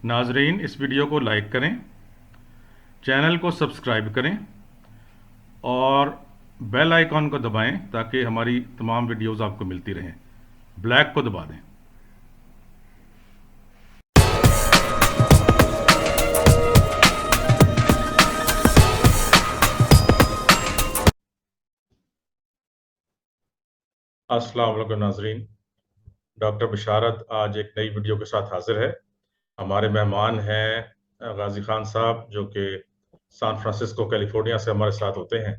नाजरीन, इस वीडियो को लाइक करें, चैनल को सब्सक्राइब करें और बेल आइकॉन को दबाएं ताकि हमारी तमाम वीडियोस आपको मिलती रहें। ब्लैक को दबा दें। अस्सलाम वालेकुम नाजरीन, डॉक्टर बिशारत आज एक नई वीडियो के साथ हाजिर है। हमारे मेहमान हैं गाजी खान साहब, जो कि सैन फ्रांसिस्को कैलिफोर्निया से हमारे साथ होते हैं।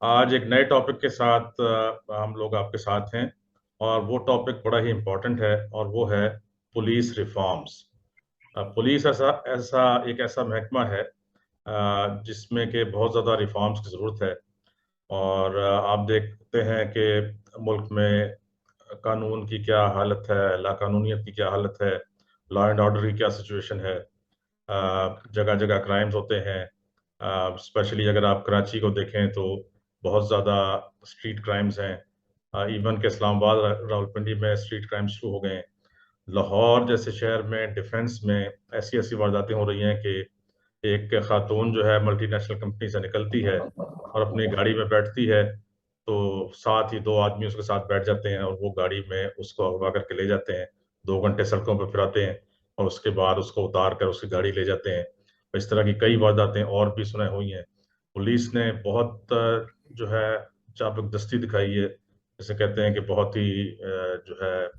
आज एक नए टॉपिक के साथ हम लोग आपके साथ हैं और वो टॉपिक बड़ा ही इम्पोर्टेंट है और वो है पुलिस रिफॉर्म्स। पुलिस ऐसा ऐसा एक ऐसा महकमा है जिसमें कि बहुत ज़्यादा रिफॉर्म्स की ज़रूरत है। और आप देखते हैं कि मुल्क में कानून की क्या हालत है, लाकानूनियत की क्या हालत है, लॉ एंड ऑर्डर की क्या सिचुएशन है। जगह जगह क्राइम्स होते हैं। स्पेशली अगर आप कराची को देखें तो बहुत ज़्यादा स्ट्रीट क्राइम्स हैं। इवन के इस्लामाबाद रावलपिंडी में स्ट्रीट क्राइम्स शुरू हो गए हैं। लाहौर जैसे शहर में डिफेंस में ऐसी ऐसी वारदातें हो रही हैं कि एक खातून जो है मल्टीनेशनल कंपनी से निकलती है और अपनी गाड़ी में बैठती है, तो साथ ही दो आदमी उसके साथ बैठ जाते हैं और वो गाड़ी में उसको अगवा करके ले जाते हैं। 2 घंटे सड़कों पर फिराते हैं और उसके बाद उसको उतार कर उसकी गाड़ी ले जाते हैं। इस तरह की कई वारदातें और भी सुनाई हुई हैं। पुलिस ने बहुत जो है चापलूदस्ती दिखाई है, जिसे कहते हैं कि बहुत ही जो है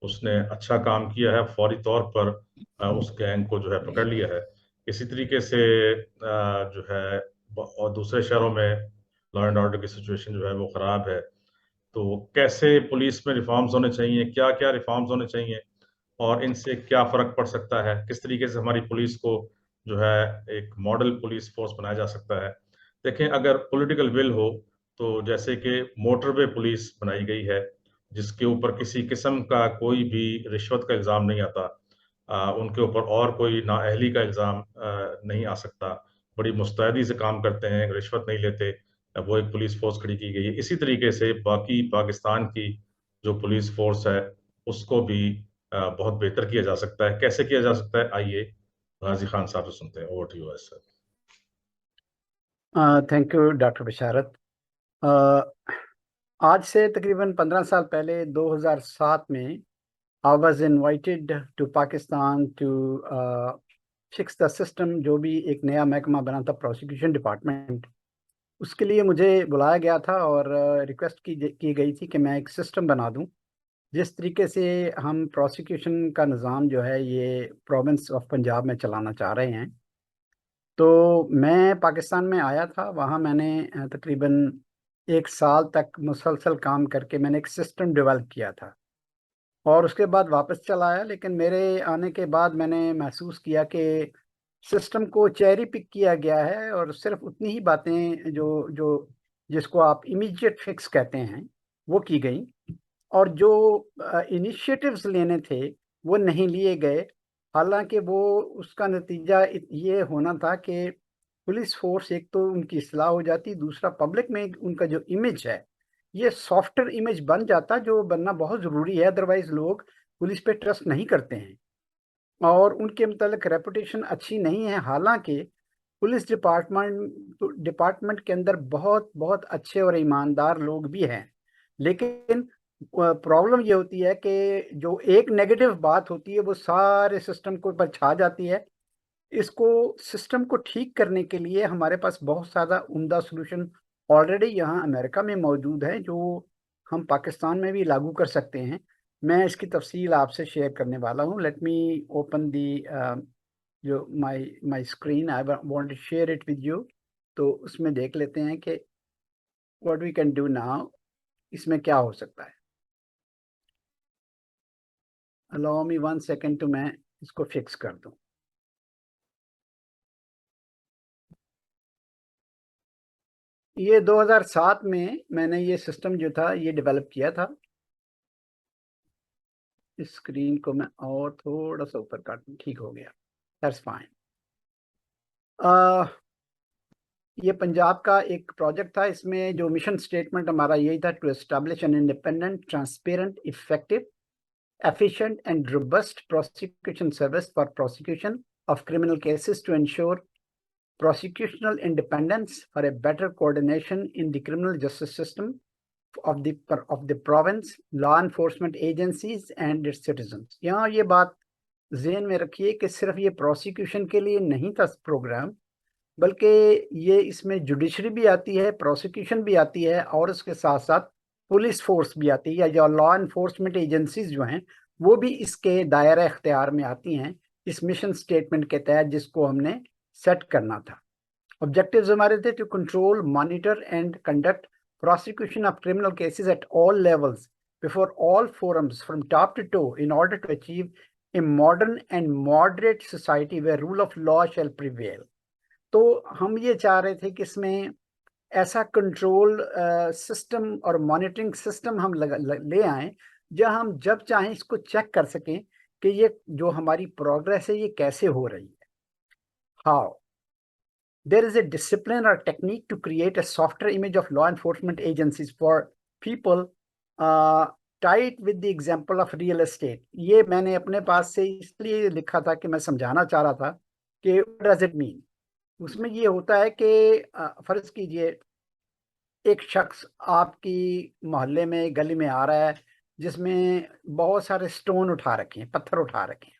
उसने अच्छा काम किया है। फौरी तौर पर उस गैंग को जो है पकड़ लिया है। इसी तरीके से जो है और दूसरे शहरों में लॉ एंड ऑर्डर की सिचुएशन जो है वो खराब है। तो कैसे पुलिस में रिफॉर्म्स होने चाहिए, क्या क्या रिफॉर्म्स होने चाहिए और इनसे क्या फर्क पड़ सकता है, किस तरीके से हमारी पुलिस को जो है एक मॉडल पुलिस फोर्स बनाया जा सकता है। देखें, अगर पॉलिटिकल विल हो तो जैसे कि मोटरवे पुलिस बनाई गई है, जिसके ऊपर किसी किस्म का कोई भी रिश्वत का इल्ज़ाम नहीं आता। उनके ऊपर और कोई नाअहली का इल्ज़ाम नहीं आ सकता। बड़ी मुस्तैदी से काम करते हैं, रिश्वत नहीं लेते। वो एक पुलिस फोर्स खड़ी की गई है। इसी तरीके से बाकी पाकिस्तान की जो पुलिस फोर्स है उसको भी बहुत बेहतर किया जा सकता है। कैसे किया जा सकता है, आइए गाजी खान साहब से सुनते हैं। Over to you sir. Thank you doctor Bisharat. Uh, आज से तकरीबन 15 साल पहले 2007 में I was invited to Pakistan to fix the system. जो भी एक नया महकमा बना था, प्रोसिक्यूशन डिपार्टमेंट, उसके लिए मुझे बुलाया गया था और रिक्वेस्ट की गई थी कि मैं एक सिस्टम बना दूं जिस तरीके से हम प्रोसिक्यूशन का निज़ाम जो है ये प्रोविंस ऑफ पंजाब में चलाना चाह रहे हैं। तो मैं पाकिस्तान में आया था, वहाँ मैंने तकरीबन 1 साल तक मुसलसल काम करके मैंने एक सिस्टम डेवलप किया था और उसके बाद वापस चला आया। लेकिन मेरे आने के बाद मैंने महसूस किया कि सिस्टम को चेरी पिक किया गया है और सिर्फ उतनी ही बातें जो जो जिसको आप इमीडिएट फिक्स कहते हैं वो की गई, और जो इनिशिएटिव्स लेने थे वो नहीं लिए गए। हालांकि वो उसका नतीजा ये होना था कि पुलिस फोर्स, एक तो उनकी इस्लाह हो जाती, दूसरा पब्लिक में उनका जो इमेज है ये सॉफ्टवेयर इमेज बन जाता, जो बनना बहुत ज़रूरी है। अदरवाइज लोग पुलिस पे ट्रस्ट नहीं करते हैं और उनके मतलब रेपुटेशन अच्छी नहीं है। हालांकि पुलिस डिपार्टमेंट के अंदर बहुत बहुत अच्छे और ईमानदार लोग भी हैं, लेकिन प्रॉब्लम ये होती है कि जो एक नेगेटिव बात होती है वो सारे सिस्टम को ऊपर छा जाती है। इसको सिस्टम को ठीक करने के लिए हमारे पास बहुत सारा उम्दा सोल्यूशन ऑलरेडी यहाँ अमेरिका में मौजूद है, जो हम पाकिस्तान में भी लागू कर सकते हैं। मैं इसकी तफसील आपसे शेयर करने वाला हूँ। लेट मी ओपन दी जो my screen, I want to share it with you. तो उसमें देख लेते हैं कि what we can do now, इसमें क्या हो सकता है। अलाउ मी 1 सेकेंड तो मैं इसको फिक्स कर दूं। ये 2007 में मैंने ये सिस्टम जो था ये डेवलप किया था। इस स्क्रीन को मैं और थोड़ा सा ऊपर कर दूं, ठीक हो गया, दैट्स फाइन। ये पंजाब का एक प्रोजेक्ट था। इसमें जो मिशन स्टेटमेंट हमारा यही था, to establish an independent, transparent, effective efficient and robust prosecution service for prosecution of criminal cases to ensure prosecutorial independence for a better coordination in the criminal justice system of the province, law enforcement agencies and its citizens. यहाँ ये बात ज़हन में रखिए कि सिर्फ ये prosecution के लिए नहीं था प्रोग्राम, बल्कि ये इसमें जुडिशरी भी आती है, प्रोसिक्यूशन भी आती है और उसके साथ साथ पुलिस फोर्स भी आती है, या लॉ एनफोर्समेंट एजेंसीज जो हैं वो भी इसके दायरा इख्तियार में आती हैं इस मिशन स्टेटमेंट के तहत जिसको हमने सेट करना था। ऑब्जेक्टिव्स हमारे थे to control, monitor and conduct prosecution of criminal cases at all levels before all forums from top to toe in order to achieve a modern and moderate society where rule of law shall prevail. तो हम ये चाह रहे थे कि इसमें ऐसा control system और मॉनिटरिंग सिस्टम हम ले आए जहां हम जब चाहें इसको चेक कर सकें कि ये जो हमारी प्रोग्रेस है ये कैसे हो रही है। How there is a discipline or technique to create a softer image of law enforcement agencies for people tied with the example of real estate. ये मैंने अपने पास से इसलिए लिखा था कि मैं समझाना चाह रहा था कि what does it mean? उसमें ये होता है कि फर्ज कीजिए एक शख्स आपकी मोहल्ले में गली में आ रहा है जिसमें बहुत सारे स्टोन उठा रखे हैं, पत्थर उठा रखे हैं।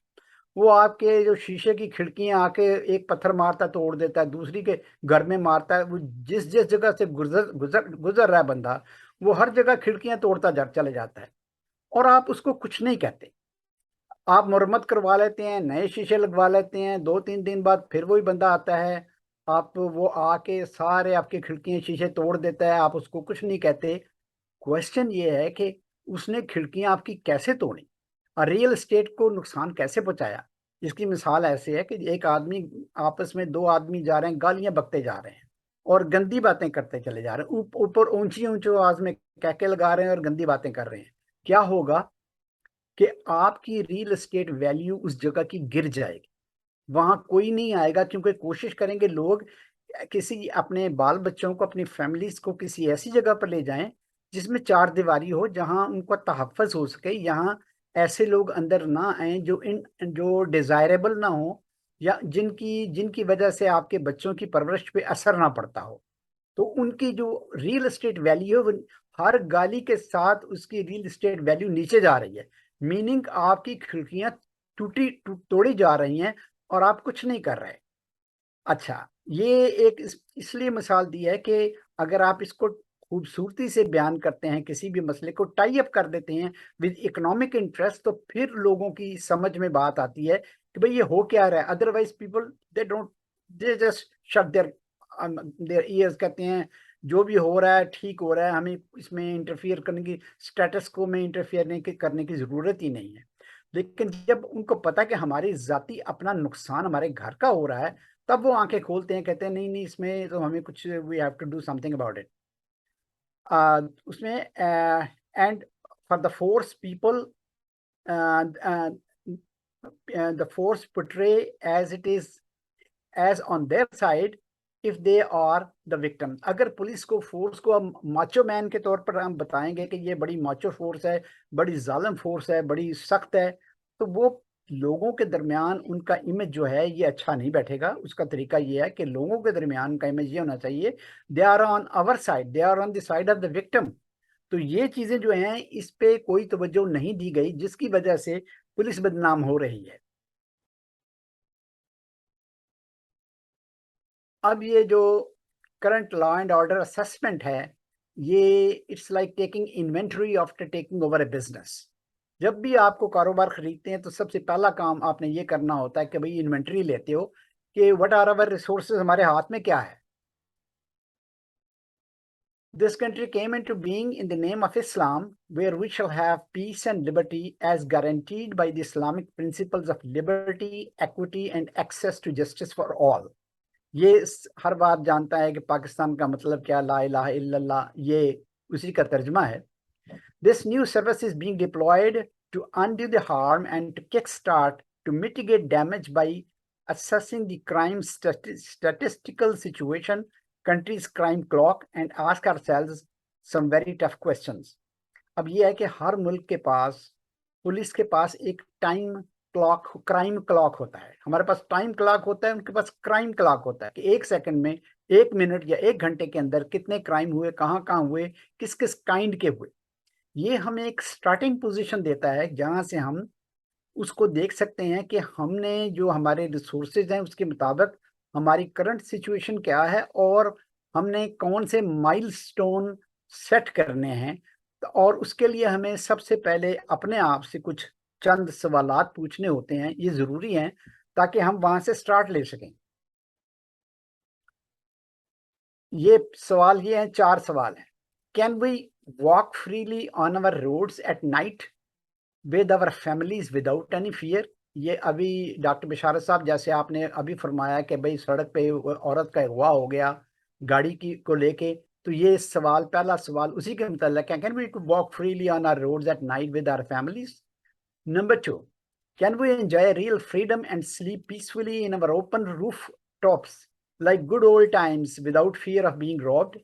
वो आपके जो शीशे की खिड़कियां आके एक पत्थर मारता है, तोड़ देता है, दूसरी के घर में मारता है। वो जिस जिस जगह से गुजर रहा है बंदा, वो हर जगह खिड़कियां तोड़ता चले जाता है और आप उसको कुछ नहीं कहते। आप मरम्मत करवा लेते हैं, नए शीशे लगवा लेते हैं, 2-3 दिन बाद फिर वही बंदा आता है, आप वो आके सारे आपकी खिड़कियां शीशे तोड़ देता है, आप उसको कुछ नहीं कहते। क्वेश्चन ये है कि उसने खिड़कियां आपकी कैसे तोड़ी और रियल एस्टेट को नुकसान कैसे पहुंचाया। इसकी मिसाल ऐसे है कि एक आदमी, आपस में 2 आदमी जा रहे हैं, गालियां बकते जा रहे हैं और गंदी बातें करते चले जा रहे हैं, ऊपर ऊंची आवाज में कहके लगा रहे हैं और गंदी बातें कर रहे हैं। क्या होगा कि आपकी रियल एस्टेट वैल्यू उस जगह की गिर जाएगी, वहां कोई नहीं आएगा, क्योंकि कोशिश करेंगे लोग किसी अपने बाल बच्चों को, अपनी फैमिलीज को किसी ऐसी जगह पर ले जाएं जिसमें 4 दीवारी हो, जहां उनका तहफ़्फ़ुज़ हो सके, यहाँ ऐसे लोग अंदर ना आए जो डिजायरेबल ना हो या जिनकी वजह से आपके बच्चों की परवरिश पे असर ना पड़ता हो। तो उनकी जो रियल एस्टेट वैल्यू है, हर गाली के साथ उसकी रियल एस्टेट वैल्यू नीचे जा रही है। मीनिंग आपकी खिड़कियां तोड़ी जा रही हैं और आप कुछ नहीं कर रहे। अच्छा, ये एक इसलिए मिसाल दी है कि अगर आप इसको खूबसूरती से बयान करते हैं, किसी भी मसले को टाई अप कर देते हैं विद इकोनॉमिक इंटरेस्ट, तो फिर लोगों की समझ में बात आती है कि भाई ये हो क्या रहा है। Otherwise people they just shut there years, कहते हैं जो भी हो रहा है ठीक हो रहा है, हमें इसमें इंटरफियर करने की, स्टेटस को में इंटरफियर करने की जरूरत ही नहीं है। लेकिन जब उनको पता कि हमारी जाती अपना नुकसान हमारे घर का हो रहा है, तब वो आंखें खोलते हैं, कहते हैं नहीं नहीं इसमें तो हमें कुछ, we have to do something about it. उसमें and for the force people the force portray as it is as on their side if they are the victim. अगर पुलिस को, फोर्स को हम माचो मैन के तौर पर हम बताएंगे कि ये बड़ी माचो फोर्स है, बड़ी जालिम फोर्स है, बड़ी सख्त है, तो वो लोगों के दरमियान उनका इमेज जो है ये अच्छा नहीं बैठेगा। उसका तरीका ये है कि लोगों के दरमियान का इमेज ये होना चाहिए, they are on our side, they are on the side of the victim. तो ये चीजें जो हैं इस पे कोई तवज्जो नहीं दी गई, जिसकी वजह से पुलिस बदनाम हो रही है। अब ये जो current law and order assessment है, ये it's like taking inventory after taking over A business. जब भी आपको कारोबार खरीदते हैं तो सबसे पहला काम आपने ये करना होता है कि भाई इन्वेंटरी लेते हो कि व्हाट आर आवर रिसोर्सेज, हमारे हाथ में क्या है। This country came into being in the name of Islam, where we shall have peace and liberty as guaranteed by the Islamic principles of liberty, equity, and access to justice for all. ये हर बात जानता है कि पाकिस्तान का मतलब क्या, ला इलाहा इल्लल्लाह, ये उसी का तर्जमा है। This new service is being deployed to undo the harm and to kickstart to mitigate damage by assessing the crime statistical situation, country's crime clock, and ask ourselves some very tough questions. अब ये है कि हर मुल्क के पास police के पास एक crime clock होता है। हमारे पास टाइम क्लॉक होता है, उनके पास क्राइम क्लॉक होता है कि 1 सेकंड में, 1 मिनट या 1 घंटे के अंदर कितने क्राइम हुए, कहाँ कहाँ हुए, किस किस काइंड के हुए। ये हमें एक स्टार्टिंग पोजीशन देता है जहां से हम उसको देख सकते हैं कि हमने जो हमारे रिसोर्सेज हैं उसके मुताबिक हमारी करंट सिचुएशन क्या है और हमने कौन से माइलस्टोन सेट करने हैं। और उसके लिए हमें सबसे पहले अपने आप से कुछ चंद सवालात पूछने होते हैं, ये ज़रूरी हैं ताकि हम वहाँ से स्टार्ट ले सकें। ये हैं, 4 सवाल हैं। Can we walk freely on our roads at night with our families without any fear? ये अभी डॉक्टर बिशारत साहब, जैसे आपने अभी फरमाया कि भाई सड़क पे औरत का अगवा हो गया गाड़ी की को लेके, तो ये सवाल, पहला सवाल उसी के मुताल्लिक है। Can we walk freely on our roads at night with our families? Number 2, can we enjoy real freedom and sleep peacefully in our open rooftops like good old times without fear of being robbed?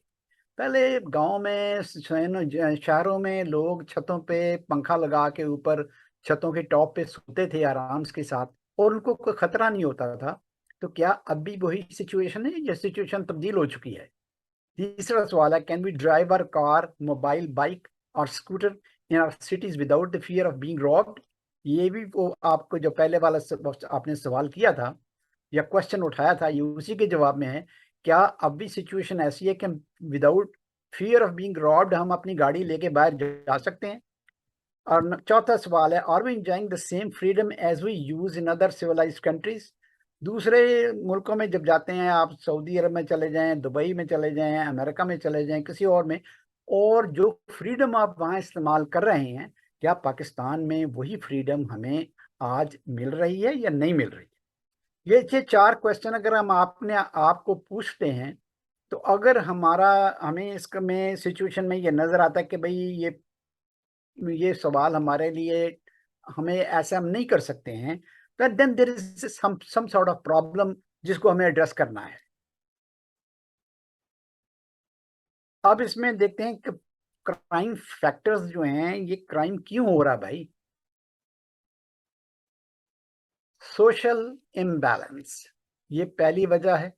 पहले गांव में, शहरों में लोग छतों पे पंखा लगा के ऊपर छतों के टॉप पे सोते थे आराम के साथ और उनको कोई खतरा नहीं होता था। तो क्या अब भी वही सिचुएशन है या सिचुएशन तब्दील हो चुकी है? तीसरा सवाल है, can we drive our car, mobile, bike और scooter in our cities without the fear of being robbed? ये भी वो आपको जो पहले वाला आपने सवाल किया था या क्वेश्चन उठाया था, ये उसी के जवाब में है। क्या अब भी सिचुएशन ऐसी है कि हम without fear of being robbed हम अपनी गाड़ी लेके बाहर जा सकते हैं? और चौथा सवाल है, are we enjoying the same freedom as we use in other civilised countries? दूसरे मुल्कों में जब जाते हैं, आप सऊदी अरब में चले जाएं, दुबई में चले जाएं, अमेरिका में चले जाएं, किसी और में, और जो फ्रीडम आप वहाँ इस्तेमाल कर रहे हैं, क्या पाकिस्तान में वही फ्रीडम हमें आज मिल रही है या नहीं मिल रही है? ये 4 क्वेश्चन अगर हम आपने आपको पूछते हैं, तो अगर हमें इसमें सिचुएशन में ये नजर आता है कि भाई ये सवाल हमारे लिए, हमें ऐसा हम नहीं कर सकते हैं, then there is some sort of problem जिसको हमें एड्रेस करना है। अब इसमें देखते हैं कि क्राइम फैक्टर्स जो हैं, ये क्राइम क्यों हो रहा है भाई? सोशल इम्बैलेंस, ये पहली वजह है।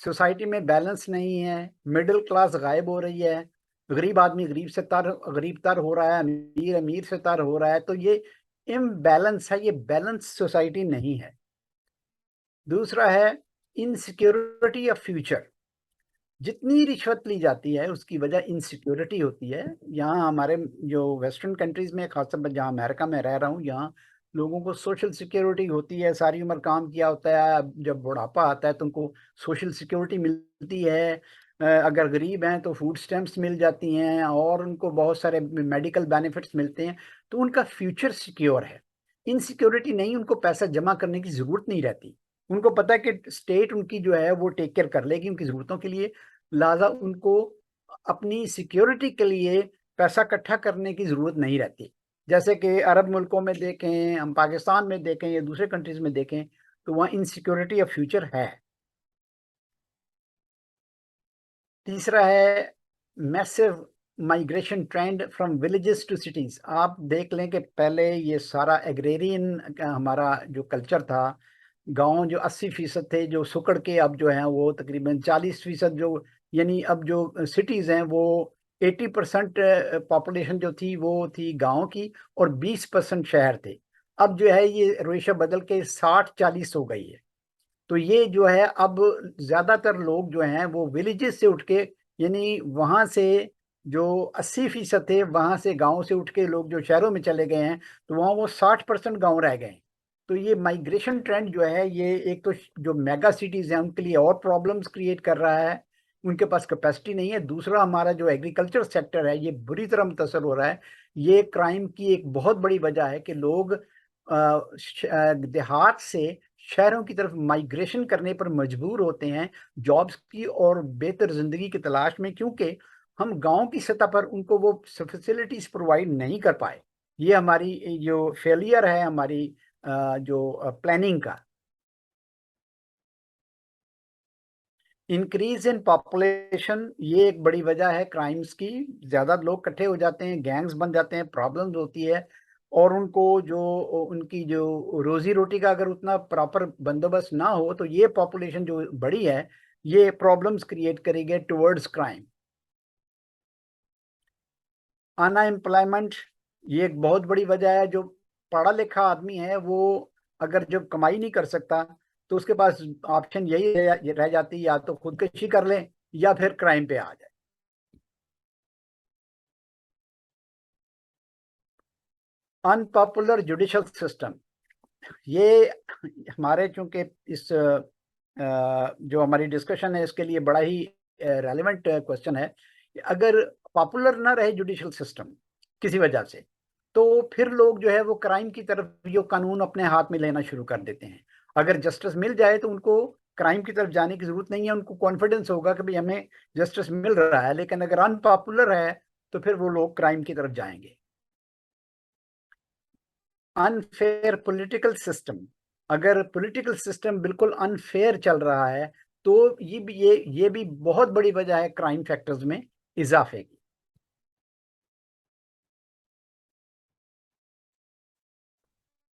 सोसाइटी में बैलेंस नहीं है, मिडिल क्लास गायब हो रही है, गरीब आदमी गरीब तर हो रहा है, अमीर अमीर से तर हो रहा है। तो ये इम्बैलेंस है, ये बैलेंस सोसाइटी नहीं है। दूसरा है इनसिक्योरिटी ऑफ फ्यूचर। जितनी रिश्वत ली जाती है उसकी वजह इनसिक्योरिटी होती है। यहाँ हमारे जो वेस्टर्न कंट्रीज में, खासतौर पर जहाँ अमेरिका में रह रहा हूँ, यहाँ लोगों को सोशल सिक्योरिटी होती है, सारी उम्र काम किया होता है, जब बुढ़ापा आता है तो उनको सोशल सिक्योरिटी मिलती है। अगर गरीब हैं तो फूड स्टैम्प्स मिल जाती हैं और उनको बहुत सारे मेडिकल बेनिफिट्स मिलते हैं, तो उनका फ्यूचर सिक्योर है। इनसिक्योरिटी नहीं, उनको पैसा जमा करने की जरूरत नहीं रहती। उनको पता है कि स्टेट उनकी जो है वो टेक केयर कर लेगी उनकी जरूरतों के लिए, लिहाजा उनको अपनी सिक्योरिटी के लिए पैसा इकट्ठा करने की जरूरत नहीं रहती। जैसे कि अरब मुल्कों में देखें, हम पाकिस्तान में देखें या दूसरे कंट्रीज में देखें, तो वहाँ इनसिक्योरिटी ऑफ फ्यूचर है। तीसरा है massive migration trend from villages to cities. आप देख लें कि पहले ये सारा एग्रेरियन हमारा जो कल्चर था, गांव जो 80% थे जो सुकड़ के अब जो हैं वो तकरीबन 40%, जो यानी अब जो सिटीज हैं वो 80% पॉपुलेशन जो थी वो थी गांव की और 20% शहर थे। अब जो है ये रेशो बदल के 60-40 हो गई है। तो ये जो है अब ज्यादातर लोग जो हैं वो विलेजेस से उठ के, यानी वहां से जो 80% थे वहां से गांव से उठ के लोग जो शहरों में चले गए हैं, तो वहां वो 60% गांव रह गए हैं। तो ये माइग्रेशन ट्रेंड जो है, ये एक तो जो मेगा सिटीज हैं उनके लिए और प्रॉब्लम्स क्रिएट कर रहा है, उनके पास कैपेसिटी नहीं है। दूसरा, हमारा जो एग्रीकल्चर सेक्टर है ये बुरी तरह मुतासर हो रहा है। ये क्राइम की एक बहुत बड़ी वजह है कि लोग देहात से शहरों की तरफ माइग्रेशन करने पर मजबूर होते हैं जॉब्स की और बेहतर जिंदगी की तलाश में, क्योंकि हम गांव की सतह पर उनको वो फैसिलिटीज प्रोवाइड नहीं कर पाए। ये हमारी जो फेलियर है हमारी जो प्लानिंग का। इंक्रीज इन पॉपुलेशन, ये एक बड़ी वजह है क्राइम्स की। ज्यादा लोग इकट्ठे हो जाते हैं, गैंग्स बन जाते हैं, प्रॉब्लम्स होती है। और उनको जो उनकी जो रोजी रोटी का अगर उतना प्रॉपर बंदोबस्त ना हो तो ये पॉपुलेशन जो बड़ी है ये प्रॉब्लम्स क्रिएट करेगी टुवर्ड्स क्राइम। अनएम्प्लॉयमेंट ये एक बहुत बड़ी वजह है। जो पढ़ा लिखा आदमी है वो अगर जब कमाई नहीं कर सकता तो उसके पास ऑप्शन यही रह जाती है, या तो खुदकुशी कर ले या फिर क्राइम पे आ जाए। अनपॉपुलर जुडिशल सिस्टम, ये हमारे चूंकि इस जो हमारी डिस्कशन है इसके लिए बड़ा ही रेलेवेंट क्वेश्चन है। अगर पॉपुलर ना रहे जुडिशल सिस्टम किसी वजह से तो फिर लोग जो है वो क्राइम की तरफ जो कानून अपने हाथ में लेना शुरू कर देते हैं। अगर जस्टिस मिल जाए तो उनको क्राइम की तरफ जाने की जरूरत नहीं है, उनको कॉन्फिडेंस होगा कि भाई हमें जस्टिस मिल रहा है। लेकिन अगर अनपॉपुलर है तो फिर वो लोग क्राइम की तरफ जाएंगे। अनफेयर पॉलिटिकल सिस्टम, अगर पॉलिटिकल सिस्टम बिल्कुल अनफेयर चल रहा है तो ये भी बहुत बड़ी वजह है क्राइम फैक्टर्स में इजाफे की।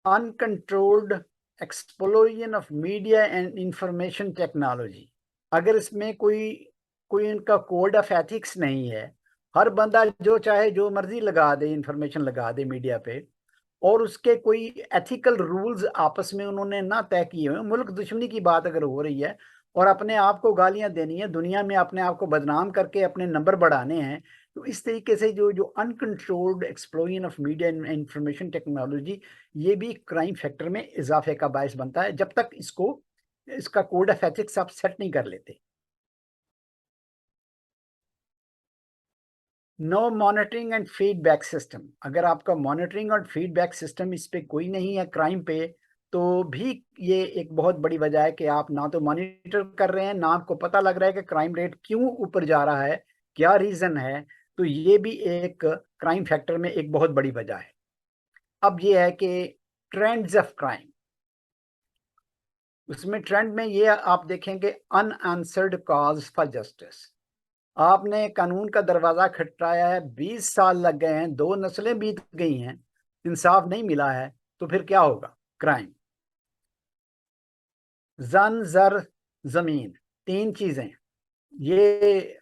Uncontrolled explosion of media and information technology, अगर इसमें कोई कोई इनका कोड ऑफ एथिक्स नहीं है, हर बंदा जो चाहे जो मर्जी लगा दे, इंफॉर्मेशन लगा दे मीडिया पे, और उसके कोई एथिकल रूल्स आपस में उन्होंने ना तय किए हुए, मुल्क दुश्मनी की बात अगर हो रही है और अपने आप को गालियां देनी है, दुनिया में अपने आप को बदनाम करके अपने नंबर बढ़ाने हैं, तो इस तरीके से जो जो uncontrolled explosion of media and information technology ये भी क्राइम फैक्टर में इजाफे का बायस बनता है जब तक इसका कोड ऑफ एथिक्स आप सेट नहीं कर लेते। No monitoring and feedback system, अगर आपका मॉनिटरिंग और फीडबैक सिस्टम इस पे कोई नहीं है क्राइम पे तो भी ये एक बहुत बड़ी वजह है कि आप ना तो मॉनिटर कर रहे हैं, ना आपको पता लग रहा है कि क्राइम रेट क्यों ऊपर जा रहा है, क्या रीजन है। तो ये भी एक क्राइम फैक्टर में एक बहुत बड़ी वजह है। अब ये है कि ट्रेंड्स ऑफ क्राइम, उसमें ट्रेंड में ये आप देखेंगे अनआंसर्ड कॉज फॉर जस्टिस। आपने कानून का दरवाजा खटखटाया है, 20 साल लग गए हैं, 2 नस्लें बीत गई हैं, इंसाफ नहीं मिला है, तो फिर क्या होगा? क्राइम। जन जर जमीन, 3 चीजें, ये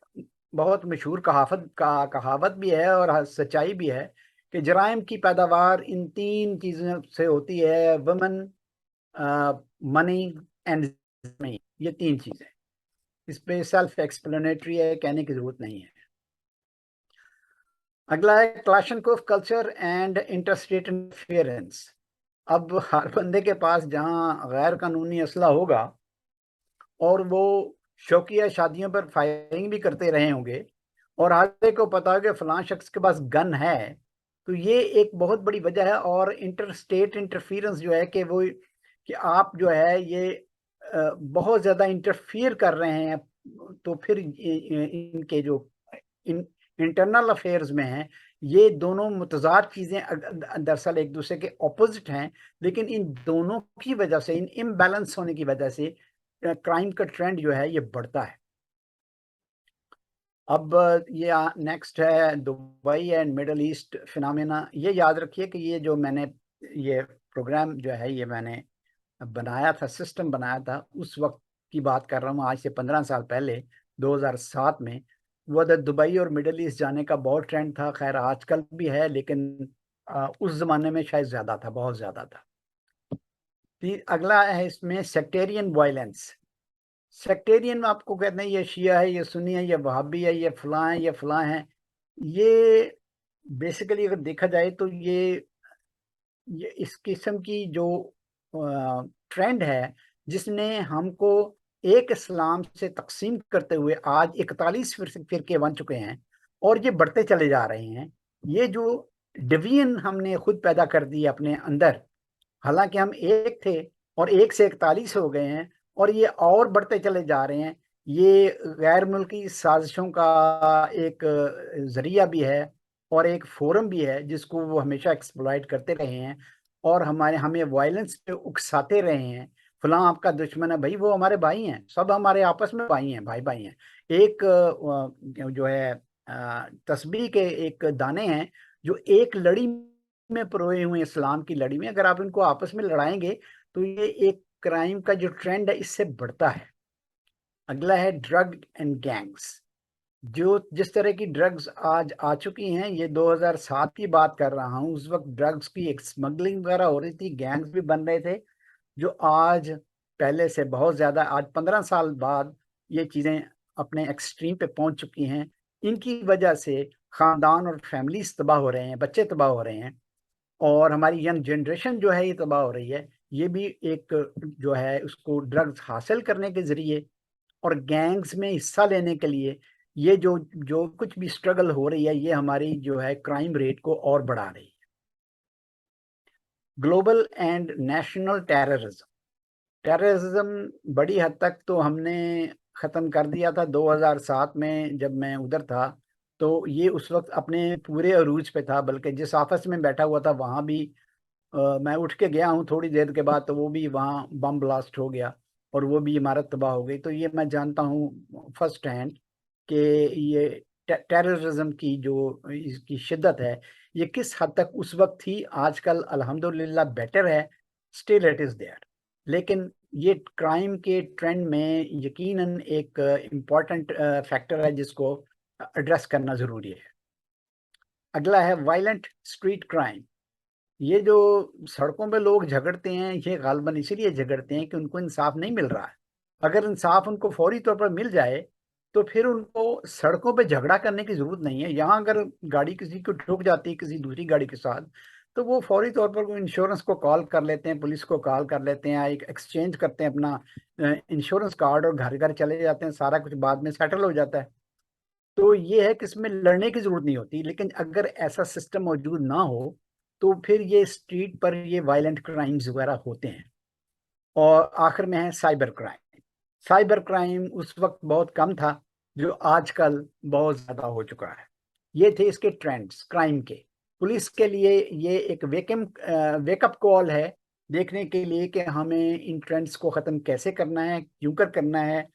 बहुत मशहूर कहावत भी है और सच्चाई भी है कि जराइम की पैदावार इन 3 चीजों से होती है, वुमेन, मनी एंड जमीन। ये 3 चीजें इस पे सेल्फ एक्सप्लेनेटरी है, कहने की जरूरत नहीं है। अगला है Kalashnikov culture and interstate interference. अब हर बंदे के पास जहां गैर कानूनी असला होगा और वो शौकिया शादियों पर फायरिंग भी करते रहे होंगे और हर एक को पता हो कि फलां शख्स के पास गन है, तो ये एक बहुत बड़ी वजह है। और इंटर स्टेट इंटरफेरेंस जो है कि वो कि आप जो है ये बहुत ज़्यादा इंटरफियर कर रहे हैं, तो फिर इनके जो इंटरनल अफेयर्स में हैं, ये दोनों मुतजाद चीज़ें दरअसल एक दूसरे के ऑपोजिट हैं, लेकिन इन दोनों की वजह से, इन इम्बैलेंस होने की वजह से क्राइम का ट्रेंड जो है ये बढ़ता है। अब ये नेक्स्ट है Dubai and middle east phenomena. ये याद रखिए कि ये जो मैंने ये प्रोग्राम जो है ये मैंने बनाया था, सिस्टम बनाया था, उस वक्त की बात कर रहा हूँ, आज से 15 साल पहले 2007 में। वो दुबई और मिडल ईस्ट जाने का बहुत ट्रेंड था, खैर आजकल भी है लेकिन उस जमाने में शायद ज़्यादा था, बहुत ज़्यादा था। अगला है इसमें सेक्टेरियन वायलेंस। सेक्टेरियन आपको कहते हैं ये शिया है, ये सुन्नी है, ये वहाबी है, ये फलां है, ये फलां है। ये बेसिकली अगर देखा जाए तो ये इस किस्म की जो ट्रेंड है जिसने हमको एक इस्लाम से तकसीम करते हुए आज 41 फिरके बन चुके हैं और ये बढ़ते चले जा रहे हैं। ये जो डिवीजन हमने खुद पैदा कर दी अपने अंदर, हालांकि हम एक थे और 1 से 41 हो गए हैं और ये और बढ़ते चले जा रहे हैं। ये गैर मुल्की साजिशों का एक जरिया भी है और एक फोरम भी है जिसको वो हमेशा एक्सप्लॉइट करते रहे हैं और हमें वायलेंस पे उकसाते रहे हैं। फलां आपका दुश्मन है, भाई वो हमारे भाई हैं, सब हमारे आपस में भाई हैं, भाई भाई हैं। एक जो है तस्बीह के एक दाने हैं जो एक लड़ी में परोए हुए इस्लाम की लड़ी में, अगर आप इनको आपस में लड़ाएंगे तो ये एक क्राइम का जो ट्रेंड है इससे बढ़ता है। अगला है ड्रग एंड गैंग्स। जो जिस तरह की ड्रग्स आज आ चुकी हैं, ये 2007 की बात कर रहा हूँ, उस वक्त ड्रग्स की एक स्मगलिंग वगैरह हो रही थी, गैंग्स भी बन रहे थे, जो आज पहले से बहुत ज्यादा, आज 15 साल बाद ये चीजें अपने एक्सट्रीम पे पहुंच चुकी हैं। इनकी वजह से खानदान और फैमिलीज तबाह हो रहे हैं, बच्चे तबाह हो रहे हैं, और हमारी यंग जनरेशन जो है ये तबाह हो रही है। ये भी एक जो है उसको ड्रग्स हासिल करने के जरिए और गैंग्स में हिस्सा लेने के लिए ये जो जो कुछ भी स्ट्रगल हो रही है, ये हमारी जो है क्राइम रेट को और बढ़ा रही है। Global and national terrorism. Terrorism बड़ी हद तक तो हमने ख़त्म कर दिया था 2007 में, जब मैं उधर था तो ये उस वक्त अपने पूरे अरूज पे था, बल्कि जिस ऑफिस में बैठा हुआ था वहाँ भी मैं उठ के गया हूँ थोड़ी देर के बाद तो वो भी वहाँ बम ब्लास्ट हो गया और वो भी इमारत तबाह हो गई। तो ये मैं जानता हूँ फर्स्ट हैंड कि ये टेररिज्म की जो इसकी शिद्दत है ये किस हद तक उस वक्त थी। आजकल अल्हम्दुलिल्लाह बेटर है, स्टिल इट इज़ देयर, लेकिन ये क्राइम के ट्रेंड में यकीनन एक इम्पॉर्टेंट फैक्टर है जिसको एड्रेस करना ज़रूरी है। अगला है वायलेंट स्ट्रीट क्राइम। ये जो सड़कों पे लोग झगड़ते हैं, ये गालबन इसीलिए झगड़ते हैं कि उनको इंसाफ नहीं मिल रहा है। अगर इंसाफ उनको फौरी तौर पर मिल जाए तो फिर उनको सड़कों पे झगड़ा करने की जरूरत नहीं है। यहाँ अगर गाड़ी किसी को ठुक जाती है किसी दूसरी गाड़ी के साथ, तो वो फौरी तौर पर वो इंश्योरेंस को कॉल कर लेते हैं, पुलिस को कॉल कर लेते हैं, एक एक्सचेंज करते हैं अपना इंश्योरेंस कार्ड और घर घर चले जाते हैं, सारा कुछ बाद में सेटल हो जाता है। तो ये है कि इसमें लड़ने की जरूरत नहीं होती। लेकिन अगर ऐसा सिस्टम मौजूद ना हो तो फिर ये स्ट्रीट पर ये वायलेंट क्राइम्स वगैरह होते हैं। और आखिर में है साइबर क्राइम। साइबर क्राइम उस वक्त बहुत कम था जो आजकल बहुत ज्यादा हो चुका है। ये थे इसके ट्रेंड्स क्राइम के। पुलिस के लिए ये एक वेकअप कॉल है देखने के लिए कि हमें इन ट्रेंड्स को ख़त्म कैसे करना है, क्यों कर करना है।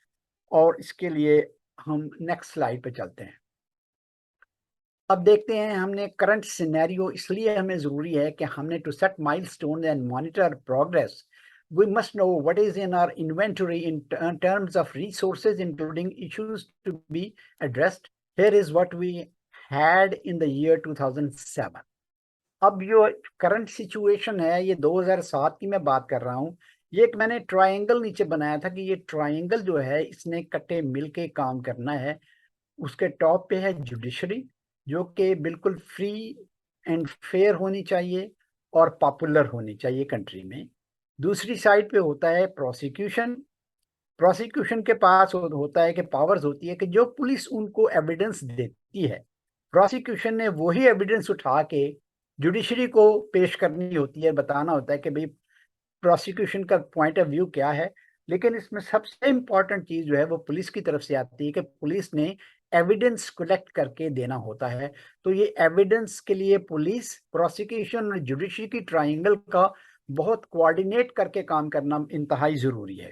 और इसके लिए हम नेक्स्ट स्लाइड पे चलते हैं। अब देखते हैं हमने करंट सिनेरियो, इसलिए हमें ज़रूरी है कि हमने to set milestone and monitor progress we must know what is in our inventory in terms of resources including issues to be addressed. Here is what we had in the year 2007. अब जो current situation है ये 2007 की मैं बात कर रहा हूँ। ये एक मैंने ट्रायंगल नीचे बनाया था कि ये ट्रायंगल जो है इसने कट्टे मिल के काम करना है। उसके टॉप पे है जुडिशरी जो कि बिल्कुल फ्री एंड फेयर होनी चाहिए और पॉपुलर होनी चाहिए कंट्री में। दूसरी साइड पे होता है प्रोसिक्यूशन। प्रोसिक्यूशन के पास होता है कि पावर्स होती है कि जो पुलिस उनको एविडेंस देती है, प्रोसिक्यूशन ने वही एविडेंस उठा के जुडिशरी को पेश करनी होती है, बताना होता है कि भाई प्रोसिक्यूशन का पॉइंट ऑफ व्यू क्या है। लेकिन इसमें सबसे इम्पॉर्टेंट चीज जो है वो पुलिस की तरफ से आती है कि पुलिस ने एविडेंस कलेक्ट करके देना होता है। तो ये एविडेंस के लिए पुलिस, प्रोसिक्यूशन और जुडिशरी की ट्रायंगल का बहुत कोऑर्डिनेट करके काम करना इंतहाई जरूरी है।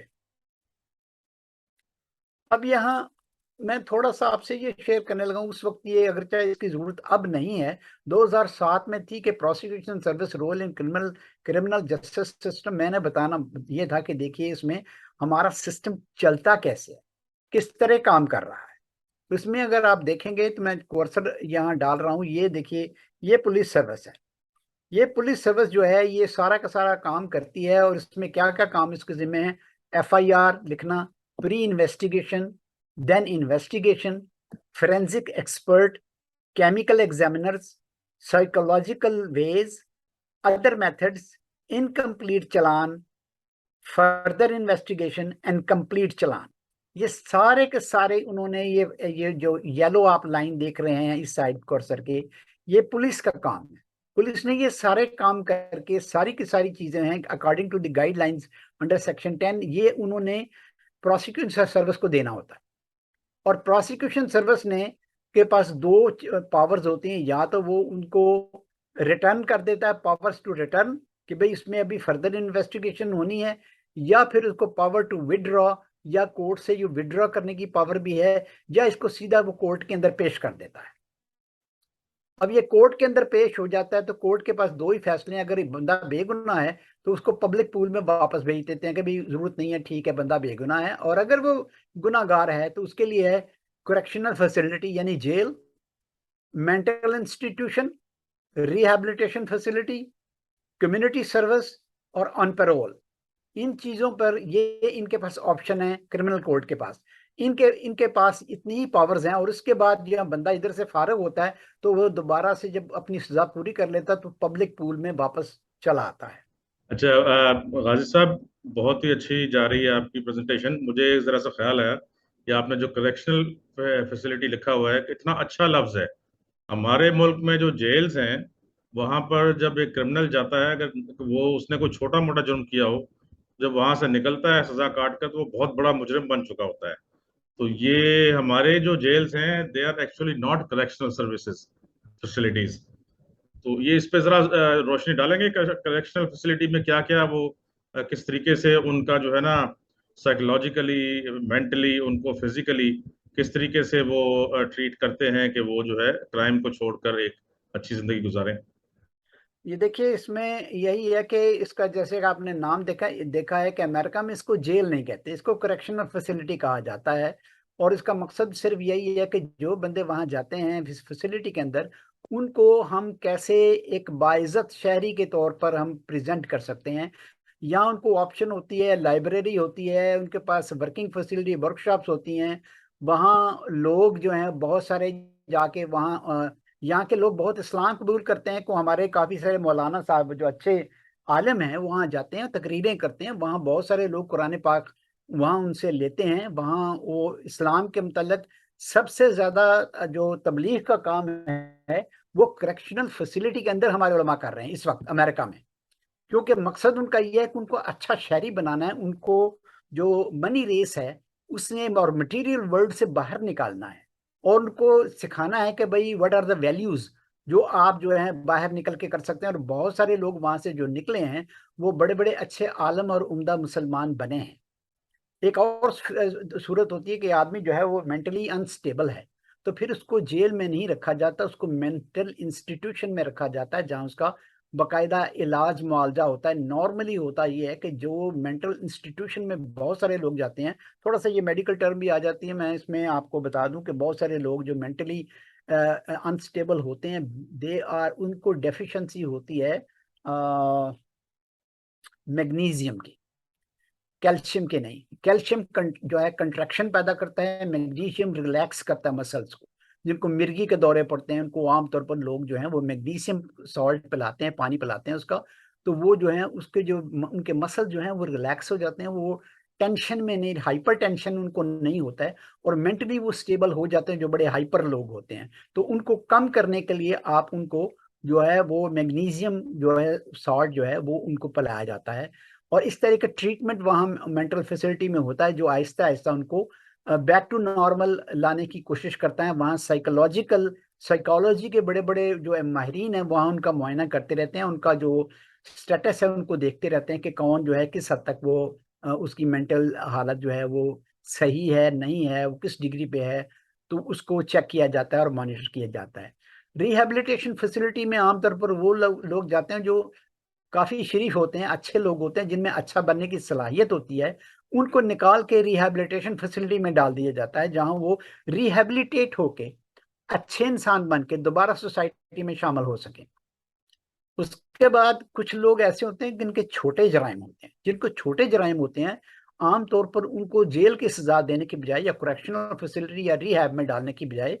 अब यहाँ मैं थोड़ा सा आपसे ये शेयर करने लगा हूँ, उस वक्त ये अगर चाहे इसकी जरूरत अब नहीं है, 2007 में थी कि prosecution service role in criminal justice system. मैंने बताना ये था कि देखिए इसमें हमारा सिस्टम चलता कैसे है, किस तरह काम कर रहा है। इसमें अगर आप देखेंगे तो मैं कर्सर यहाँ डाल रहा हूँ, ये देखिए ये पुलिस सर्विस है। ये पुलिस सर्विस जो है ये सारा का सारा काम करती है और इसमें क्या क्या काम इसके जिम्मे है। FIR लिखना, pre investigation, then investigation, forensic expert, chemical examiners, psychological ways, other methods, incomplete challan, further investigation and complete challan. ये सारे के सारे उन्होंने ये जो येलो आप लाइन देख रहे हैं इस साइड कर्सर के, ये पुलिस का काम है। पुलिस ने ये सारे काम करके सारी की सारी चीजें हैं according to the guidelines under section 10, ये उन्होंने प्रोसिक्यूशन सर्विस को देना होता है। और प्रोसिक्यूशन सर्विस ने के पास दो पावर्स होती हैं, या तो वो उनको रिटर्न कर देता है, पावर्स टू रिटर्न कि भाई इसमें अभी फर्दर इन्वेस्टिगेशन होनी है, या फिर उसको पावर टू विदड्रॉ, या कोर्ट से ये विदड्रॉ करने की पावर भी है, या इसको सीधा वो कोर्ट के अंदर पेश कर देता है। अब ये कोर्ट के अंदर पेश हो जाता है तो कोर्ट के पास दो ही फैसले हैं। अगर बंदा बेगुनाह है तो उसको पब्लिक पूल में वापस भेज देते हैं कि भाई जरूरत नहीं है, ठीक है, बंदा बेगुनाह है। और अगर वो गुनाहगार है तो उसके लिए है करेक्शनल फैसिलिटी यानी जेल, mental institution, rehabilitation facility, community service और ऑन पैरोल। इन चीजों पर ये इनके पास ऑप्शन है क्रिमिनल कोर्ट के पास। इनके इनके पास इतनी ही पावर्स हैं। और उसके बाद जब बंदा इधर से फारिग होता है तो वो दोबारा से जब अपनी सजा पूरी कर लेता है तो पब्लिक पूल में वापस चला आता है। अच्छा, गाजी साहब, बहुत ही अच्छी जा रही है आपकी प्रेजेंटेशन। मुझे जरा सा ख्याल है कि आपने जो करेक्शनल फैसिलिटी लिखा हुआ है, कितना अच्छा लफ्ज है। हमारे मुल्क में जो जेल्स हैं, वहां पर जब एक क्रिमिनल जाता है, अगर वो उसने कोई छोटा मोटा जुर्म किया हो, जब वहां से निकलता है सजा काट कर, तो वो बहुत बड़ा मुजरिम बन चुका होता है। तो ये हमारे जो जेल्स हैं, they are actually not correctional services facilities. तो ये इस पे जरा रोशनी डालेंगे, करेक्शनल फैसिलिटी में क्या क्या वो किस तरीके से उनका जो है ना, साइकोलॉजिकली, मेंटली, उनको फिजिकली किस तरीके से वो ट्रीट करते हैं कि वो जो है क्राइम को छोड़कर एक अच्छी जिंदगी गुजारें। ये देखिए, इसमें यही है कि इसका जैसे कि आपने नाम देखा देखा है कि अमेरिका में इसको जेल नहीं कहते, इसको करेक्शनल फैसिलिटी कहा जाता है। और इसका मकसद सिर्फ यही है कि जो बंदे वहां जाते हैं इस फैसिलिटी के अंदर, उनको हम कैसे एक बाइज्जत शहरी के तौर पर हम प्रेजेंट कर सकते हैं। यहाँ उनको ऑप्शन होती है, लाइब्रेरी होती है, उनके पास वर्किंग फैसिलिटी, वर्कशॉप्स होती हैं। वहाँ लोग जो हैं बहुत सारे जाके वहाँ यहाँ के लोग बहुत इस्लाम कबूल करते हैं। को हमारे काफ़ी सारे मौलाना साहब जो अच्छे आलिम हैं वहाँ जाते हैं, तकरीरें करते हैं। वहाँ बहुत सारे लोग कुरान पाक वहाँ उनसे लेते हैं। वहाँ वो इस्लाम के मतलब सबसे ज़्यादा जो तबलीग का काम है वो करेक्शनल फैसिलिटी के अंदर हमारे उलमा कर रहे हैं इस वक्त अमेरिका में। क्योंकि मकसद उनका ये है कि उनको अच्छा शहरी बनाना है, उनको जो मनी रेस है उसने और मटेरियल वर्ल्ड से बाहर निकालना है। और उनको सिखाना है कि भाई व्हाट आर द वैल्यूज जो आप जो है बाहर निकल के कर सकते हैं। और बहुत सारे लोग वहां से जो निकले हैं वो बड़े बड़े अच्छे आलम और उम्दा मुसलमान बने हैं। एक और सूरत होती है कि आदमी जो है वो मेंटली अनस्टेबल है तो फिर उसको जेल में नहीं रखा जाता, उसको मेंटल इंस्टीट्यूशन में रखा जाता है जहाँ उसका बाकायदा इलाज मुआवजा होता है। नॉर्मली होता ये है कि जो मेंटल इंस्टीट्यूशन में बहुत सारे लोग जाते हैं, थोड़ा सा ये मेडिकल टर्म भी आ जाती है, मैं इसमें आपको बता दूं कि बहुत सारे लोग जो मेंटली अनस्टेबल होते हैं, दे आर उनको डेफिशिएंसी होती है मैग्नीशियम की, कैल्शियम के नहीं। कैल्शियम जो है कंट्रैक्शन पैदा करता है, मैग्नीशियम रिलैक्स करता है मसल्स को। जिनको मिर्गी के दौरे पड़ते हैं उनको आमतौर पर लोग जो हैं वो मैग्नीशियम सॉल्ट पिलाते हैं, पानी पिलाते हैं उसका। तो वो जो है उसके जो उनके मसल जो हैं वो रिलैक्स हो जाते हैं, वो टेंशन में नहीं, हाइपर टेंशन उनको नहीं होता है। और मेंटली वो स्टेबल हो जाते हैं जो बड़े हाइपर लोग होते हैं। तो उनको कम करने के लिए आप उनको जो है वो मैग्नीशियम जो है सॉल्ट जो है वो उनको पिलाया जाता है। और इस तरह का ट्रीटमेंट वहाँ मेंटल फैसिलिटी में होता है जो आहिस्ता आहिस्ता उनको बैक टू नॉर्मल लाने की कोशिश करता है। वहाँ साइकोलॉजी के बड़े बड़े जो माहिरीन हैं वहाँ उनका मुआयना करते रहते हैं, उनका जो स्टेटस है उनको देखते रहते हैं कि कौन जो है किस हद तक वो उसकी मेंटल हालत जो है वो सही है नहीं है, वो किस डिग्री पे है। तो उसको चेक किया जाता है और मॉनिटर किया जाता है। रिहैबिलिटेशन फैसिलिटी में आमतौर पर वो लोग जाते हैं जो काफी शरीफ होते हैं, अच्छे लोग होते हैं, जिनमें अच्छा बनने की सलाहियत होती है। उनको निकाल के रिहैबिलिटेशन फैसिलिटी में डाल दिया जाता है जहां वो रिहैबिलिटेट होके अच्छे इंसान बन के दोबारा सोसाइटी में शामिल हो सके। उसके बाद कुछ लोग ऐसे होते हैं जिनके छोटे जराइम होते हैं, जिनको छोटे जराइम होते हैं आमतौर पर उनको जेल की सजा देने की बजाय या करेक्शनल फैसिलिटी या रिहैब में डालने की बजाय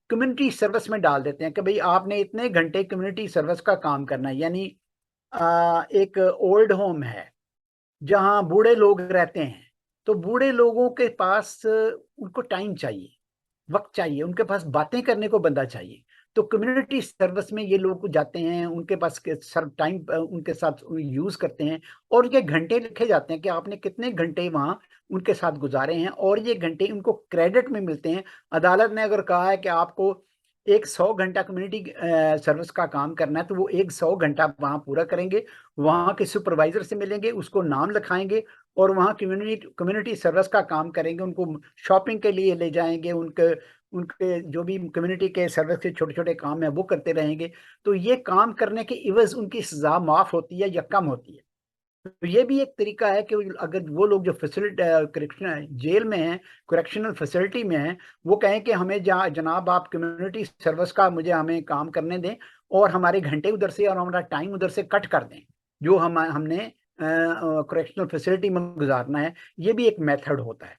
कम्युनिटी सर्विस में डाल देते हैं कि भाई आपने इतने घंटे कम्युनिटी सर्विस का काम करना है। यानी एक ओल्ड होम है जहाँ बूढ़े लोग रहते हैं, तो बूढ़े लोगों के पास उनको टाइम चाहिए, वक्त चाहिए, उनके पास बातें करने को बंदा चाहिए। तो कम्युनिटी सर्विस में ये लोग जाते हैं, उनके पास सर टाइम उनके साथ यूज करते हैं और उनके घंटे लिखे जाते हैं कि आपने कितने घंटे वहाँ उनके साथ गुजारे हैं। और ये घंटे उनको क्रेडिट में मिलते हैं। अदालत ने अगर कहा है कि आपको एक 100 घंटा कम्युनिटी सर्विस का काम करना है तो वो एक 100 घंटा वहाँ पूरा करेंगे, वहाँ के सुपरवाइजर से मिलेंगे, उसको नाम लिखाएंगे और वहाँ कम्युनिटी कम्युनिटी सर्विस का काम करेंगे। उनको शॉपिंग के लिए ले जाएंगे, उनके उनके जो भी कम्युनिटी के सर्विस के छोटे छोटे काम है वो करते रहेंगे, तो ये काम करने के इवज उनकी सजा माफ होती है या कम होती है। तो ये भी एक तरीका है कि अगर वो लोग जो फैसिलिटी करेक्शन जेल में हैं, करेक्शनल फैसिलिटी में हैं, वो कहें कि हमें जनाब आप कम्युनिटी सर्विस का हमें काम करने दें और हमारे घंटे उधर से और हमारा टाइम उधर से कट कर दें जो हमने करेक्शनल फैसिलिटी में गुजारना है। ये भी एक मेथड होता है।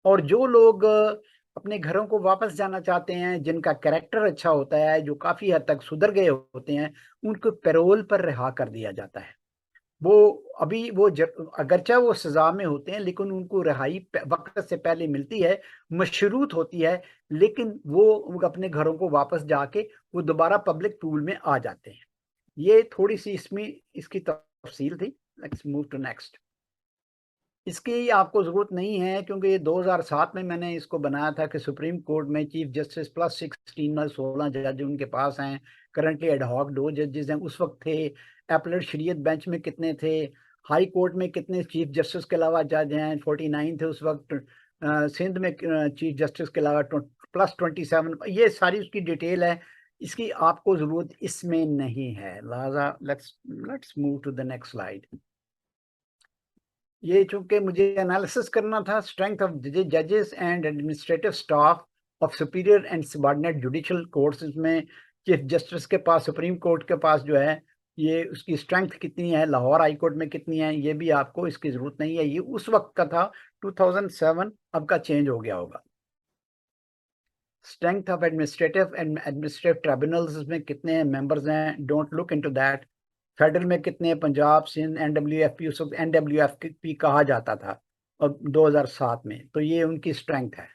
और जो लोग अपने घरों को वापस जाना चाहते हैं, जिनका कैरेक्टर अच्छा होता है, जो काफी हद तक सुधर गए होते हैं, उनको पैरोल पर रिहा कर दिया जाता है। वो अभी अगरचे वो सजा में होते हैं लेकिन उनको रिहाई वक्त से पहले मिलती है, मशरूत होती है, लेकिन वो अपने घरों को वापस जाके वो दोबारा पब्लिक पूल में आ जाते हैं। ये थोड़ी सी इसमें इसकी तफसील थी। Let's move to next. इसकी आपको जरूरत नहीं है क्योंकि ये 2007 में मैंने इसको बनाया था कि सुप्रीम कोर्ट में चीफ जस्टिस प्लस 16 जज उनके पास हैं। करंटली एडहॉक 2 जजेस हैं। उस वक्त थे एपलेट शरीयत बेंच में कितने थे, हाई कोर्ट में कितने चीफ जस्टिस के अलावा जज हैं, 49 थे उस वक्त। सिंध में चीफ जस्टिस के अलावा प्लस 27। ये सारी उसकी डिटेल है, इसकी आपको जरूरत इसमें नहीं है। लिहाजा let's move to the next slide. ये चूंकि मुझे एनालिसिस करना था स्ट्रेंथ ऑफ जजेस and administrative staff of superior and subordinate judicial courts, इसमें चीफ जस्टिस के पास, सुप्रीम कोर्ट के पास जो है ये उसकी स्ट्रेंथ कितनी है, लाहौर हाई कोर्ट में कितनी है, ये भी आपको इसकी जरूरत नहीं है। ये उस वक्त का था 2007, अब का चेंज हो गया होगा। Strength of administrative and administrative tribunals में कितने मेंबर्स हैं, don't look into that. Federal में कितने, पंजाब, सिंध, NWFP, उस वक्त NWFP कहा जाता था और 2007 में, तो ये उनकी स्ट्रेंथ है।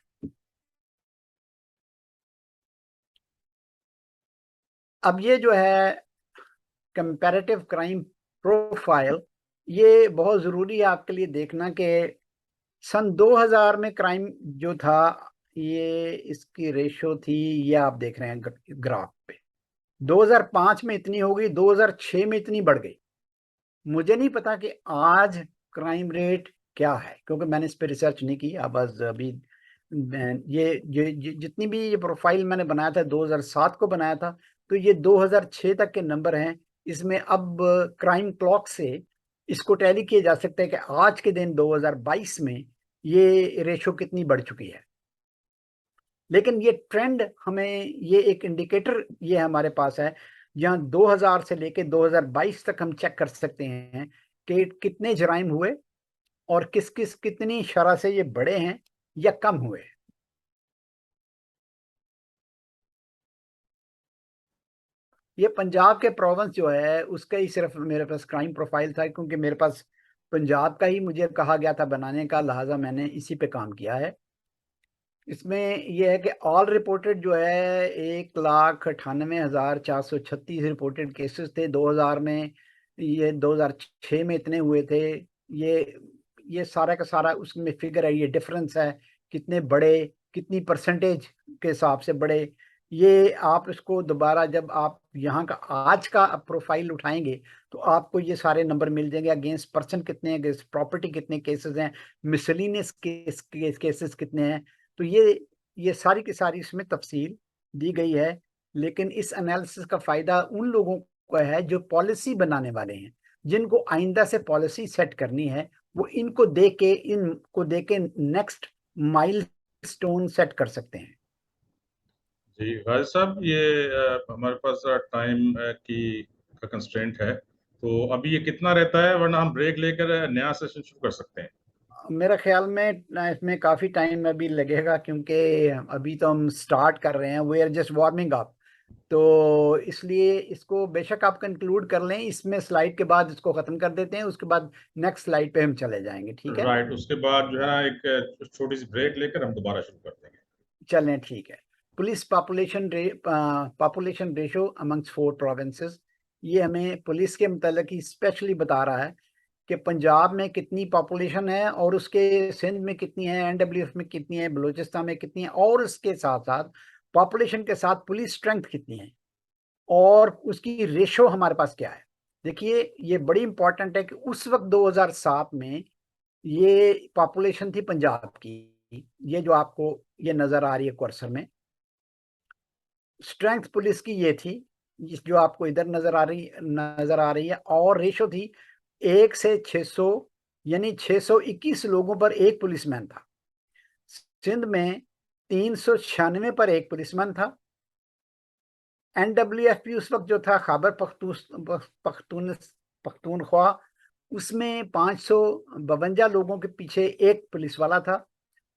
अब ये जो है कंपैरेटिव क्राइम प्रोफाइल, ये बहुत जरूरी है आपके लिए देखना कि सन 2000 में क्राइम जो था, ये इसकी रेशो थी, ये आप देख रहे हैं ग्राफ पे। 2005 में इतनी हो गई, 2006 में इतनी बढ़ गई। मुझे नहीं पता कि आज क्राइम रेट क्या है क्योंकि मैंने इस पर रिसर्च नहीं की। अब अभी ये जितनी भी ये प्रोफाइल मैंने बनाया था 2007 को बनाया था, तो ये 2006 तक के नंबर हैं। इसमें अब क्राइम क्लॉक से इसको टैली किया जा सकता है कि आज के दिन 2022 में ये रेशो कितनी बढ़ चुकी है। लेकिन ये ट्रेंड हमें, ये एक इंडिकेटर ये हमारे पास है जहाँ 2000 से लेके 2022 तक हम चेक कर सकते हैं कि कितने जराइम हुए और कितनी शरह से ये बढ़े हैं या कम हुए। ये पंजाब के प्रोविंस जो है उसका ही सिर्फ मेरे पास क्राइम प्रोफाइल था क्योंकि मेरे पास पंजाब का ही मुझे कहा गया था बनाने का, लिहाजा मैंने इसी पे काम किया है। इसमें यह है कि ऑल रिपोर्टेड जो है 1,98,436 रिपोर्टेड केसेस थे 2000 में। ये 2006 में इतने हुए थे। ये सारा का सारा उसमें फिगर है, ये डिफरेंस है कितने बड़े, कितनी परसेंटेज के हिसाब से बड़े। ये आप इसको दोबारा जब आप यहाँ का आज का प्रोफाइल उठाएंगे तो आपको ये सारे नंबर मिल जाएंगे। अगेंस्ट पर्सन कितने हैं, अगेंस्ट प्रॉपर्टी कितने केसेस हैं, मिसलिनियस केसेस कितने हैं। तो ये सारी की सारी इसमें तफसील दी गई है। लेकिन इस एनालिसिस का फायदा उन लोगों को है जो पॉलिसी बनाने वाले हैं, जिनको आइंदा से पॉलिसी सेट करनी है। वो इनको देख के नेक्स्ट माइलस्टोन सेट कर सकते हैं। जी गाजी साहब, ये हमारे पास टाइम की का कंस्ट्रेंट है, तो अभी ये कितना रहता है, वरना हम ब्रेक लेकर नया सेशन शुरू कर सकते हैं। मेरा ख्याल में इसमें काफी टाइम अभी लगेगा क्योंकि अभी तो हम स्टार्ट कर रहे हैं, we are just warming up. तो इसलिए इसको बेशक आप कंक्लूड कर लें, इसमें स्लाइड के बाद इसको खत्म कर देते हैं, उसके बाद नेक्स्ट स्लाइड पे हम चले जाएंगे। ठीक है, राइट, उसके बाद जो है ना एक छोटी सी ब्रेक लेकर हम दोबारा शुरू कर देंगे। चलें ठीक है। Police population ratio amongst 4 provinces, ये हमें पुलिस के मुतालिक ही स्पेशली बता रहा है कि पंजाब में कितनी पॉपुलेशन है और उसके सिंध में कितनी है, NWF में कितनी है, बलूचिस्तान में कितनी है, और उसके साथ साथ पॉपुलेशन के साथ पुलिस स्ट्रेंथ कितनी है और उसकी रेशो हमारे पास क्या है। देखिए ये बड़ी इंपॉर्टेंट है कि उस वक्त 2007 में ये पॉपुलेशन थी पंजाब की, ये जो आपको ये नजर आ रही है कर्सर में, स्ट्रेंथ पुलिस की ये थी, जो आपको इधर नजर आ रही है, और रेशो थी 1 से 600, यानी 621 लोगों पर एक पुलिसमैन था। सिंध में 396 पर एक पुलिसमैन था। NWFP उस वक्त जो था, खैबर पख्तूनख्वा, उसमें 552 लोगों के पीछे एक पुलिस वाला था,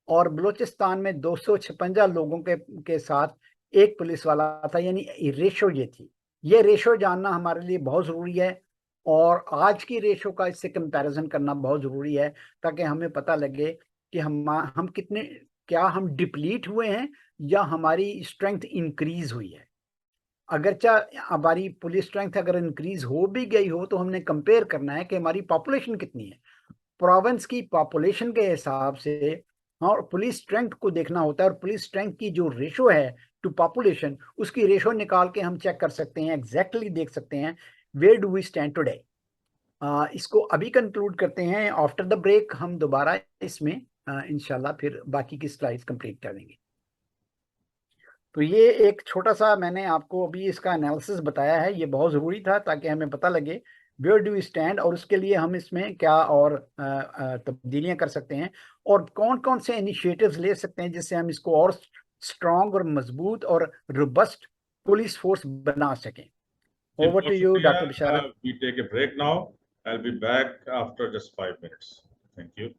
और बलूचिस्तान में 256 लोगों के साथ एक पुलिस वाला था। यानी रेशो ये थी। ये रेशो जानना हमारे लिए बहुत ज़रूरी है, और आज की रेशो का इससे कंपैरिजन करना बहुत ज़रूरी है, ताकि हमें पता लगे कि हम कितने, क्या हम डिप्लीट हुए हैं या हमारी स्ट्रेंथ इंक्रीज हुई है। अगरचा हमारी पुलिस स्ट्रेंथ अगर इंक्रीज हो भी गई हो, तो हमने कंपेयर करना है कि हमारी पॉपुलेशन कितनी है। प्रोविंस की पॉपुलेशन के हिसाब से और पुलिस स्ट्रेंथ को देखना होता है, और पुलिस स्ट्रेंथ की जो रेशो है टू पॉपुलेशन, उसकी रेशो निकाल के हम चेक कर सकते हैं, एग्जैक्टली देख सकते हैं where do we stand today. इसको अभी कंक्लूड करते हैं। आफ्टर द ब्रेक हम दोबारा इसमें इंशाल्लाह फिर बाकी की स्लाइड्स कंप्लीट करेंगे। तो ये एक छोटा सा मैंने आपको अभी इसका एनालिसिस बताया है, ये बहुत ज़रूरी था ताकि हमें पता लगे वेयर डू वी स्टैंड, और उसके लिए हम इसमें क्या और तब्दीलियां कर सकते हैं, और कौन कौन से इनिशिएटिव्स ले सकते हैं जिससे हम इसको और स्ट्रॉन्ग और मजबूत और रोबस्ट पुलिस फोर्स बना सकें। जी, ओवर टू बहुत यू शुक्रिया। Doctor Bisharat. We take a break now. I'll be back after just 5 minutes. Thank you.